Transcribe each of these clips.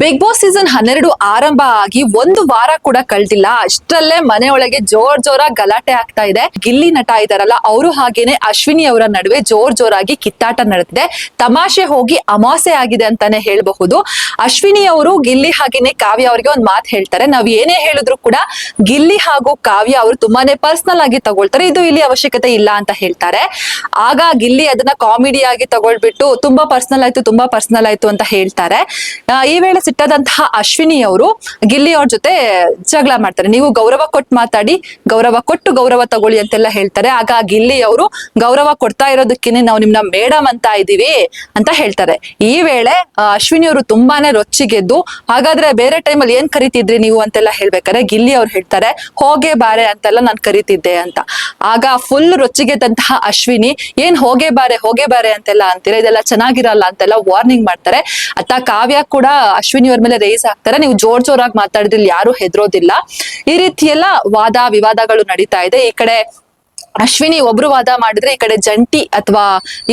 Big boss season 12 ಆರಂಭ ಆಗಿ ಒಂದು ವಾರ ಕೂಡ ಕಳ್ದಿಲ್ಲ. ಅಷ್ಟರಲ್ಲೇ ಮನೆಯೊಳಗೆ ಜೋರಾಗಿ ಗಲಾಟೆ ಆಗ್ತಾ ಇದೆ. ಗಿಲ್ಲಿ ನಟ ಇದಾರಲ್ಲ, ಅವರು ಹಾಗೇನೆ ಅಶ್ವಿನಿ ಅವರ ನಡುವೆ ಜೋರಾಗಿ ಕಿತ್ತಾಟ ನಡೆದಿದೆ. ತಮಾಷೆ ಹೋಗಿ ಅಮಾಸೆ ಆಗಿದೆ ಅಂತಾನೆ ಹೇಳಬಹುದು. ಅಶ್ವಿನಿ ಅವರು ಗಿಲ್ಲಿ ಹಾಗೇನೆ ಕಾವ್ಯ ಅವರಿಗೆ ಒಂದ್ ಮಾತು ಹೇಳ್ತಾರೆ. ನಾವ್ ಏನೇ ಹೇಳಿದ್ರು ಕೂಡ ಗಿಲ್ಲಿ ಹಾಗೂ ಕಾವ್ಯ ಅವರು ತುಂಬಾನೇ ಪರ್ಸನಲ್ ಆಗಿ ತಗೊಳ್ತಾರೆ, ಇದು ಇಲ್ಲಿ ಅವಶ್ಯಕತೆ ಇಲ್ಲ ಅಂತ ಹೇಳ್ತಾರೆ. ಆಗ ಗಿಲ್ಲಿ ಅದನ್ನ ಕಾಮಿಡಿ ಆಗಿ ತಗೊಳ್ಬಿಟ್ಟು ತುಂಬಾ ಪರ್ಸನಲ್ ಆಯ್ತು ಅಂತ ಹೇಳ್ತಾರೆ. ಈ ವೇಳೆ ಸಿಟ್ಟಾದಂತಹ ಅಶ್ವಿನಿ ಅವರು ಗಿಲ್ಲಿ ಅವ್ರ ಜೊತೆ ಜಗಳ ಮಾಡ್ತಾರೆ. ನೀವು ಗೌರವ ಕೊಟ್ಟು ಮಾತಾಡಿ, ಗೌರವ ತಗೊಳ್ಳಿ ಅಂತೆಲ್ಲ ಹೇಳ್ತಾರೆ. ಆಗ ಗಿಲ್ಲಿ ಅವರು ಗೌರವ ಕೊಡ್ತಾ ಇರೋದಕ್ಕೇನೆ ನಾವು ನಿಮ್ನ ಮೇಡಮ್ ಅಂತ ಇದೀವಿ ಅಂತ ಹೇಳ್ತಾರೆ. ಈ ವೇಳೆ ಅಶ್ವಿನಿ ಅವರು ತುಂಬಾನೇ ರೊಚ್ಚಿಗೆದ್ದು, ಹಾಗಾದ್ರೆ ಬೇರೆ ಟೈಮಲ್ಲಿ ಏನ್ ಕರಿತಿದ್ರಿ ನೀವು ಅಂತೆಲ್ಲ ಹೇಳ್ಬೇಕಾರೆ ಗಿಲ್ಲಿ ಅವ್ರು ಹೇಳ್ತಾರೆ, ಹೋಗೆ ಬಾರೆ ಅಂತೆಲ್ಲ ನಾನ್ ಕರಿತಿದ್ದೆ ಅಂತ. ಆಗ ಫುಲ್ ರೊಚ್ಚಿಗೆದ್ದಂತಹ ಅಶ್ವಿನಿ, ಏನ್ ಹೋಗೆ ಬಾರೆ ಅಂತೆಲ್ಲ ಅಂತೀರಾ, ಇದೆಲ್ಲ ಚೆನ್ನಾಗಿರಲ್ಲ ಅಂತೆಲ್ಲ ವಾರ್ನಿಂಗ್ ಮಾಡ್ತಾರೆ. ಅತ್ತ ಕಾವ್ಯ ಕೂಡ ಅಶ್ವಿನಿ ಅವ್ರ ಮೇಲೆ ರೇಸ್ ಆಗ್ತಾರೆ, ನೀವು ಜೋರಾಗಿ ಮಾತಾಡಿದ್ರೆ ಯಾರು ಹೆದರೋದಿಲ್ಲ. ಈ ರೀತಿ ಎಲ್ಲ ವಾದ ವಿವಾದಗಳು ನಡೀತಾ ಇದೆ. ಈ ಕಡೆ ಅಶ್ವಿನಿ ಒಬ್ರು ವಾದ ಮಾಡಿದ್ರೆ, ಈ ಕಡೆ ಜಂಟಿ ಅಥವಾ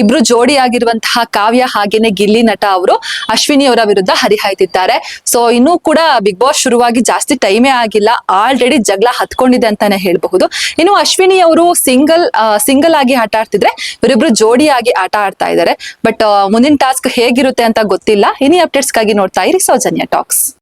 ಇಬ್ರು ಜೋಡಿ ಆಗಿರುವಂತಹ ಕಾವ್ಯ ಹಾಗೇನೆ ಗಿಲ್ಲಿ ನಟ ಅವರು ಅಶ್ವಿನಿ ಅವರ ವಿರುದ್ಧ ಹರಿಹಾಯ್ತಿದ್ದಾರೆ. ಸೊ ಇನ್ನೂ ಕೂಡ ಬಿಗ್ ಬಾಸ್ ಶುರುವಾಗಿ ಜಾಸ್ತಿ ಟೈಮೇ ಆಗಿಲ್ಲ, ಆಲ್ರೆಡಿ ಜಗಳ ಹತ್ಕೊಂಡಿದೆ ಅಂತಾನೆ ಹೇಳ್ಬಹುದು. ಇನ್ನು ಅಶ್ವಿನಿ ಅವರು ಸಿಂಗಲ್ ಆಗಿ ಆಟ ಆಡ್ತಿದ್ರೆ, ಇವರಿಬ್ರು ಜೋಡಿಯಾಗಿ ಆಟ ಆಡ್ತಾ ಇದ್ದಾರೆ. ಬಟ್ ಮುಂದಿನ ಟಾಸ್ಕ್ ಹೇಗಿರುತ್ತೆ ಅಂತ ಗೊತ್ತಿಲ್ಲ. ಇನಿ ಅಪ್ಡೇಟ್ಸ್ಗಾಗಿ ನೋಡ್ತಾ ಇರಿ ಸೌಜನ್ಯ ಟಾಕ್ಸ್.